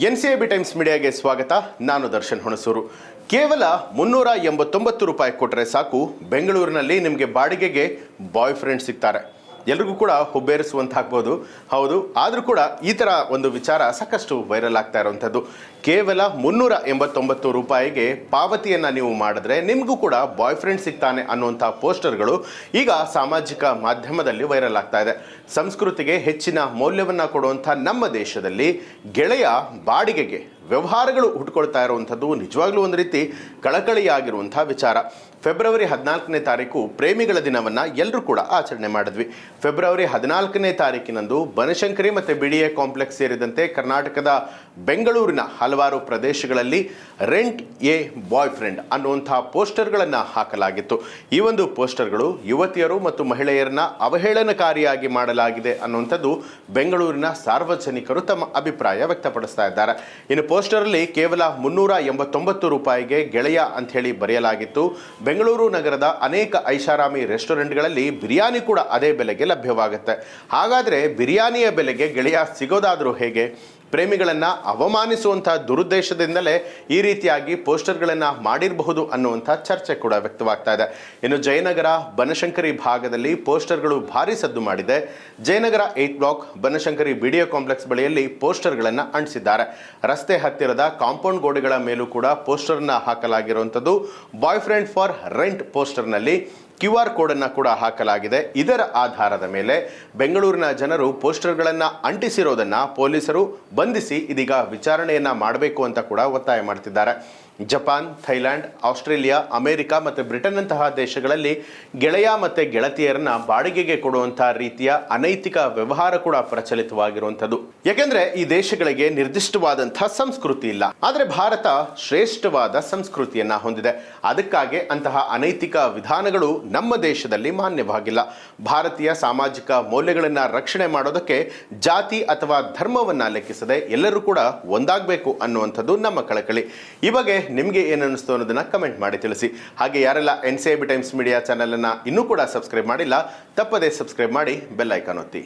NCAB times ಮೀಡಿಯಾಗೆ ಸ್ವಾಗತ. ನಾನು ದರ್ಶನ್ ಹುಣಸೂರು. ಕೇವಲ 389 ರೂಪಾಯಿ ಕೊಟ್ಟರೆ ಸಾಕು, ಬೆಂಗಳೂರಿನಲ್ಲಿ ನಿಮಗೆ ಬಾಡಿಗೆಗೆ ಬಾಯ್ ಫ್ರೆಂಡ್ ಸಿಗ್ತಾರೆ. ಎಲ್ರಿಗೂ ಕೂಡ ಹುಬ್ಬೇರಿಸುವಂತಾಗ್ಬೋದು, ಹೌದು. ಆದರೂ ಕೂಡ ಈ ಥರ ಒಂದು ವಿಚಾರ ಸಾಕಷ್ಟು ವೈರಲ್ ಆಗ್ತಾ ಇರುವಂಥದ್ದು. ಕೇವಲ 389 ರೂಪಾಯಿಗೆ ಪಾವತಿಯನ್ನು ನೀವು ಮಾಡಿದ್ರೆ ನಿಮಗೂ ಕೂಡ ಬಾಯ್ ಫ್ರೆಂಡ್ ಸಿಗ್ತಾನೆ ಅನ್ನುವಂಥ ಪೋಸ್ಟರ್ಗಳು ಈಗ ಸಾಮಾಜಿಕ ಮಾಧ್ಯಮದಲ್ಲಿ ವೈರಲ್ ಆಗ್ತಾ ಇದೆ. ಸಂಸ್ಕೃತಿಗೆ ಹೆಚ್ಚಿನ ಮೌಲ್ಯವನ್ನು ಕೊಡುವಂಥ ನಮ್ಮ ದೇಶದಲ್ಲಿ ಗೆಳೆಯ ಬಾಡಿಗೆಗೆ ವ್ಯವಹಾರಗಳು ಹುಟ್ಕೊಳ್ತಾ ಇರುವಂಥದ್ದು ನಿಜವಾಗ್ಲೂ ಒಂದು ರೀತಿ ಕಳಕಳಿಯಾಗಿರುವಂಥ ವಿಚಾರ. ಫೆಬ್ರವರಿ 14ನೇ ತಾರೀಕು ಪ್ರೇಮಿಗಳ ದಿನವನ್ನು ಎಲ್ಲರೂ ಕೂಡ ಆಚರಣೆ ಮಾಡಿದ್ವಿ. ಫೆಬ್ರವರಿ 14ನೇ ತಾರೀಕಿನಂದು ಬನಶಂಕರಿ ಮತ್ತು BDA ಕಾಂಪ್ಲೆಕ್ಸ್ ಸೇರಿದಂತೆ ಕರ್ನಾಟಕದ ಬೆಂಗಳೂರಿನ ಹಲವಾರು ಪ್ರದೇಶಗಳಲ್ಲಿ ರೆಂಟ್ ಎ ಬಾಯ್ ಫ್ರೆಂಡ್ ಅನ್ನುವಂಥ ಪೋಸ್ಟರ್ಗಳನ್ನು ಹಾಕಲಾಗಿತ್ತು. ಈ ಒಂದು ಪೋಸ್ಟರ್ಗಳು ಯುವತಿಯರು ಮತ್ತು ಮಹಿಳೆಯರನ್ನ ಅವಹೇಳನಕಾರಿಯಾಗಿ ಮಾಡಲಾಗಿದೆ ಅನ್ನುವಂಥದ್ದು ಬೆಂಗಳೂರಿನ ಸಾರ್ವಜನಿಕರು ತಮ್ಮ ಅಭಿಪ್ರಾಯ ವ್ಯಕ್ತಪಡಿಸ್ತಾ ಇದ್ದಾರೆ. ಇನ್ನು ಪೋಸ್ಟರಲ್ಲಿ ಕೇವಲ 389 ರೂಪಾಯಿಗೆ ಗೆಳೆಯ ಅಂತ ಹೇಳಿ ಬರೆಯಲಾಗಿತ್ತು. ಬೆಂಗಳೂರು ನಗರದ ಅನೇಕ ಐಷಾರಾಮಿ ರೆಸ್ಟೋರೆಂಟ್ಗಳಲ್ಲಿ ಬಿರಿಯಾನಿ ಕೂಡ ಅದೇ ಬೆಲೆಗೆ ಲಭ್ಯವಾಗುತ್ತೆ. ಹಾಗಾದರೆ ಬಿರಿಯಾನಿಯ ಬೆಲೆಗೆ ಗೆಳೆಯ ಸಿಗೋದಾದರೂ ಹೇಗೆ? ಪ್ರೇಮಿಗಳನ್ನು ಅವಮಾನಿಸುವಂಥ ದುರುದ್ದೇಶದಿಂದಲೇ ಈ ರೀತಿಯಾಗಿ ಪೋಸ್ಟರ್ಗಳನ್ನು ಮಾಡಿರಬಹುದು ಅನ್ನುವಂಥ ಚರ್ಚೆ ಕೂಡ ವ್ಯಕ್ತವಾಗ್ತಾ ಇದೆ. ಇನ್ನು ಜಯನಗರ ಬನಶಂಕರಿ ಭಾಗದಲ್ಲಿ ಪೋಸ್ಟರ್ಗಳು ಭಾರಿ ಸದ್ದು ಮಾಡಿದೆ. Jayanagar 8 block Banashankari BDA complex ಬಳಿಯಲ್ಲಿ ಪೋಸ್ಟರ್ಗಳನ್ನು ಅಂಟಿಸಿದ್ದಾರೆ. ರಸ್ತೆ ಹತ್ತಿರದ ಕಾಂಪೌಂಡ್ ಗೋಡೆಗಳ ಮೇಲೂ ಕೂಡ ಪೋಸ್ಟರ್ನ ಹಾಕಲಾಗಿರುವಂಥದ್ದು. ಬಾಯ್ ಫ್ರೆಂಡ್ ಫಾರ್ ರೆಂಟ್ ಪೋಸ್ಟರ್ನಲ್ಲಿ QR ಕೋಡನ್ನು ಕೂಡ ಹಾಕಲಾಗಿದೆ. ಇದರ ಆಧಾರದ ಮೇಲೆ ಬೆಂಗಳೂರಿನ ಜನರು ಪೋಸ್ಟರ್ಗಳನ್ನು ಅಂಟಿಸಿರೋದನ್ನು ಪೊಲೀಸರು ಬಂಧಿಸಿ ಇದೀಗ ವಿಚಾರಣೆಯನ್ನು ಮಾಡಬೇಕು ಅಂತ ಕೂಡ ಒತ್ತಾಯ ಮಾಡ್ತಿದ್ದಾರೆ. ಜಪಾನ್, ಥೈಲ್ಯಾಂಡ್, ಆಸ್ಟ್ರೇಲಿಯಾ, ಅಮೆರಿಕ ಮತ್ತು ಬ್ರಿಟನ್ನಂತಹ ದೇಶಗಳಲ್ಲಿ ಗೆಳೆಯ ಮತ್ತು ಗೆಳತಿಯರನ್ನ ಬಾಡಿಗೆಗೆ ಕೊಡುವಂಥ ರೀತಿಯ ಅನೈತಿಕ ವ್ಯವಹಾರ ಕೂಡ ಪ್ರಚಲಿತವಾಗಿರುವಂಥದ್ದು. ಯಾಕೆಂದರೆ ಈ ದೇಶಗಳಿಗೆ ನಿರ್ದಿಷ್ಟವಾದಂಥ ಸಂಸ್ಕೃತಿ ಇಲ್ಲ. ಆದರೆ ಭಾರತ ಶ್ರೇಷ್ಠವಾದ ಸಂಸ್ಕೃತಿಯನ್ನ ಹೊಂದಿದೆ. ಅದಕ್ಕಾಗಿ ಅಂತಹ ಅನೈತಿಕ ವಿಧಾನಗಳು ನಮ್ಮ ದೇಶದಲ್ಲಿ ಮಾನ್ಯವಾಗಿಲ್ಲ. ಭಾರತೀಯ ಸಾಮಾಜಿಕ ಮೌಲ್ಯಗಳನ್ನು ರಕ್ಷಣೆ ಮಾಡೋದಕ್ಕೆ ಜಾತಿ ಅಥವಾ ಧರ್ಮವನ್ನ ಲೆಕ್ಕಿಸದೆ ಎಲ್ಲರೂ ಕೂಡ ಒಂದಾಗಬೇಕು ಅನ್ನುವಂಥದ್ದು ನಮ್ಮ ಕಳಕಳಿ. ಈ ಬಗ್ಗೆ ನಿಮಗೆ ಏನು ಅನ್ನಿಸ್ತು ಅನ್ನೋದನ್ನ ಕಮೆಂಟ್ ಮಾಡಿ ತಿಳಿಸಿ. ಹಾಗೆ ಯಾರೆಲ್ಲ NCAB ಟೈಮ್ಸ್ ಮೀಡಿಯಾ ಚಾನೆಲ್ ಅನ್ನ ಇನ್ನೂ ಕೂಡ ಸಬ್ಸ್ಕ್ರೈಬ್ ಮಾಡಿಲ್ಲ, ತಪ್ಪದೇ ಸಬ್ಸ್ಕ್ರೈಬ್ ಮಾಡಿ ಬೆಲ್ ಐಕಾನ್ ಒತ್ತಿ.